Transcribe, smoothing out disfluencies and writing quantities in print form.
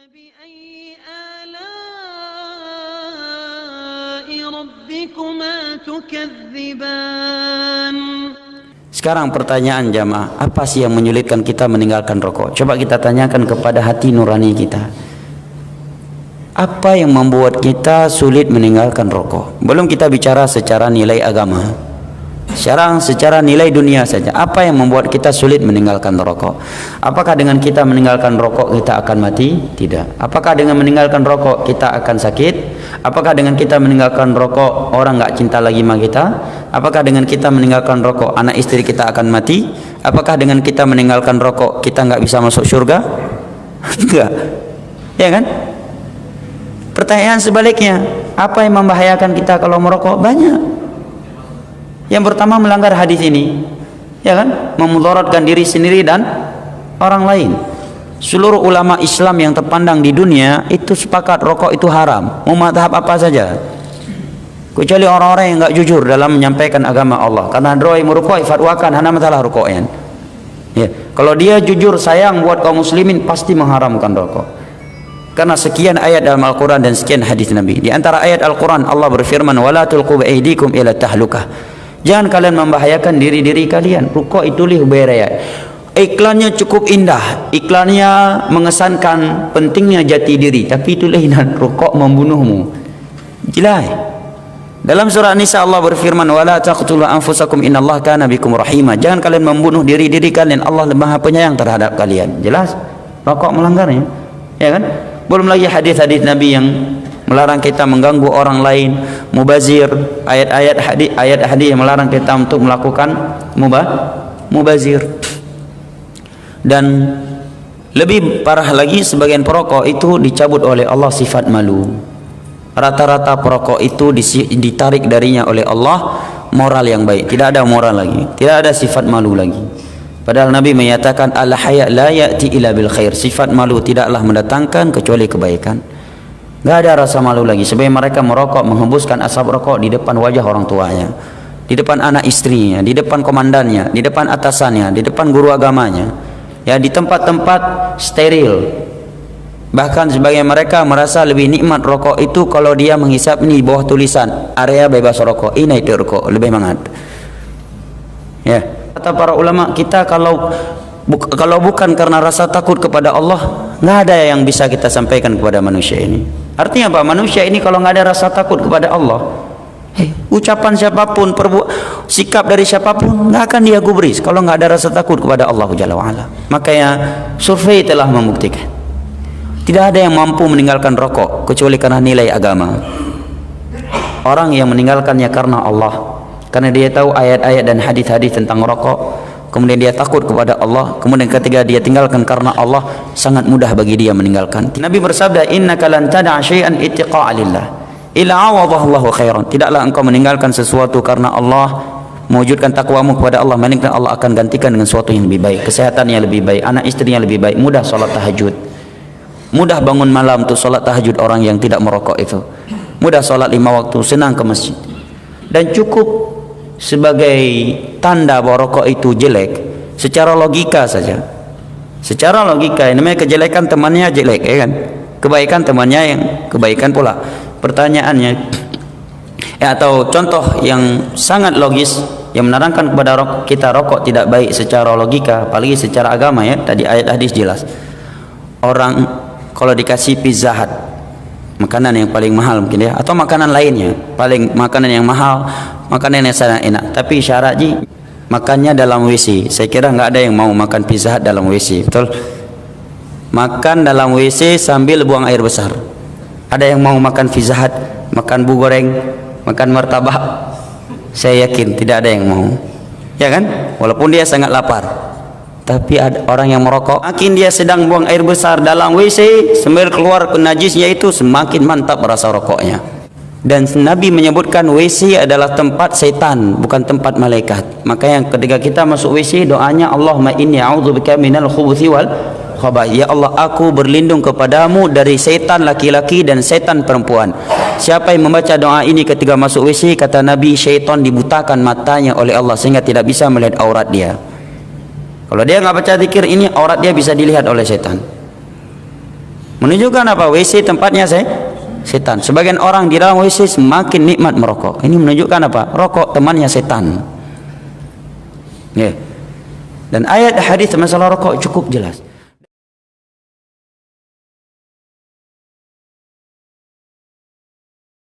فبأي آلاء ربكما تكذبان. Sekarang pertanyaan jamaah, apa sih yang menyulitkan kita meninggalkan rokok? Coba kita tanyakan kepada hati nurani kita. Apa yang membuat kita sulit meninggalkan rokok? Belum kita bicara secara nilai agama. Secara nilai dunia saja. Apa yang membuat kita sulit meninggalkan rokok? Apakah dengan kita meninggalkan rokok kita akan mati? Tidak. Apakah dengan meninggalkan rokok kita akan sakit? Apakah dengan kita meninggalkan rokok orang nggak cinta lagi sama kita? Apakah dengan kita meninggalkan rokok anak istri kita akan mati? Apakah dengan kita meninggalkan rokok kita nggak bisa masuk surga? Enggak. Ya kan? Pertanyaan sebaliknya, apa yang membahayakan kita kalau merokok? Banyak. Yang pertama melanggar hadis ini, ya kan? Memudaratkan diri sendiri dan orang lain. Seluruh ulama Islam yang terpandang di dunia itu sepakat rokok itu haram. Mau mazhab apa saja. Kecuali orang-orang yang enggak jujur dalam menyampaikan agama Allah. Karena doi merokok fatwakan hana masalah rokoknya. Ya, kalau dia jujur sayang buat kaum muslimin pasti mengharamkan rokok. Karena sekian ayat dalam Al-Quran dan sekian hadis Nabi. Di antara ayat Al-Quran Allah berfirman, "Wala tulqu biaydikum ila tahlukah." Jangan kalian membahayakan diri-diri kalian. Rokok itu beraya. Iklannya cukup indah, iklannya mengesankan pentingnya jati diri, tapi itu lain, rokok membunuhmu. Jelas. Dalam surah Nisa Allah berfirman, "Wala taqtulu anfusakum innallaha kana bikum rahima." Jangan kalian membunuh diri-diri kalian, Allah Maha Penyayang terhadap kalian. Jelas? Rokok melanggarnya. Ya kan? Belum lagi hadis-hadis Nabi yang melarang kita mengganggu orang lain, mubazir, ayat hadis yang melarang kita untuk melakukan mubazir. Dan lebih parah lagi, sebagian perokok itu dicabut oleh Allah sifat malu. Rata-rata perokok itu ditarik darinya oleh Allah moral yang baik, tidak ada moral lagi, tidak ada sifat malu lagi. Padahal Nabi menyatakan al-haya la ya'ti illa bil khair. Sifat malu tidaklah mendatangkan kecuali kebaikan. Enggak ada rasa malu lagi. Sebab mereka merokok, menghembuskan asap rokok di depan wajah orang tuanya, di depan anak istrinya, di depan komandannya, di depan atasannya, di depan guru agamanya, ya, di tempat-tempat steril. Bahkan sebagian mereka merasa lebih nikmat rokok itu kalau dia menghisap ini di bawah tulisan area bebas rokok. Ini itu rokok lebih hangat. Ya, kata para ulama, kita kalau bukan karena rasa takut kepada Allah, nggak ada yang bisa kita sampaikan kepada manusia ini. Artinya apa? Manusia ini kalau nggak ada rasa takut kepada Allah, ucapan siapapun, sikap dari siapapun nggak akan dia gubris kalau nggak ada rasa takut kepada Allah Jalla wa'ala. Makanya survei telah membuktikan tidak ada yang mampu meninggalkan rokok kecuali karena nilai agama. Orang yang meninggalkannya karena Allah, karena dia tahu ayat-ayat dan hadis-hadis tentang rokok, kemudian dia takut kepada Allah, kemudian ketika dia tinggalkan karena Allah, sangat mudah bagi dia meninggalkan. Nabi bersabda, "Innaka lan tad'a syai'an ittiqa'a lillah illa 'awadhahu Allahu khairan." Tidaklah engkau meninggalkan sesuatu karena Allah, mewujudkan takwamu kepada Allah, melainkan Allah akan gantikan dengan sesuatu yang lebih baik, kesehatan yang lebih baik, anak istri yang lebih baik, mudah salat tahajud, mudah bangun malam untuk salat tahajud orang yang tidak merokok itu, mudah salat 5 waktu, senang ke masjid. Dan cukup sebagai tanda bahwa rokok itu jelek secara logika saja. Secara logika, yang namanya kejelekan temannya jelek, ya kan? Kebaikan temannya yang kebaikan pula. Pertanyaannya, atau contoh yang sangat logis yang menerangkan kepada kita rokok tidak baik secara logika, apalagi secara agama, ya. Tadi ayat hadis jelas. Orang kalau dikasih Pizza Hut, makanan yang paling mahal mungkin, ya, atau makanan lainnya, makanan yang mahal, makanan yang sangat enak, tapi syarat makannya dalam WC. Saya kira nggak ada yang mau makan Pizza Hut dalam WC, betul? Makan dalam WC sambil buang air besar. Ada yang mau makan Pizza Hut, makan bu goreng, makan martabak? Saya yakin tidak ada yang mau, ya kan? Walaupun dia sangat lapar. Tapi ada orang yang merokok, makin dia sedang buang air besar dalam WC sambil keluar ke najisnya itu, semakin mantap rasa rokoknya. Dan Nabi menyebutkan WC adalah tempat setan, bukan tempat malaikat. Makanya ketika kita masuk WC, doanya Allahumma inni a'udzubika minal khubuthi wal khabath. Ya Allah, aku berlindung kepadamu dari setan laki-laki dan setan perempuan. Siapa yang membaca doa ini ketika masuk WC, kata Nabi, syaitan dibutakan matanya oleh Allah sehingga tidak bisa melihat aurat dia. Kalau dia nggak baca zikir ini, aurat dia bisa dilihat oleh setan. Menunjukkan apa? WC tempatnya setan. Sebagian orang di dalam WC semakin nikmat merokok. Ini menunjukkan apa? Rokok temannya setan. Dan ayat hadis masalah rokok cukup jelas.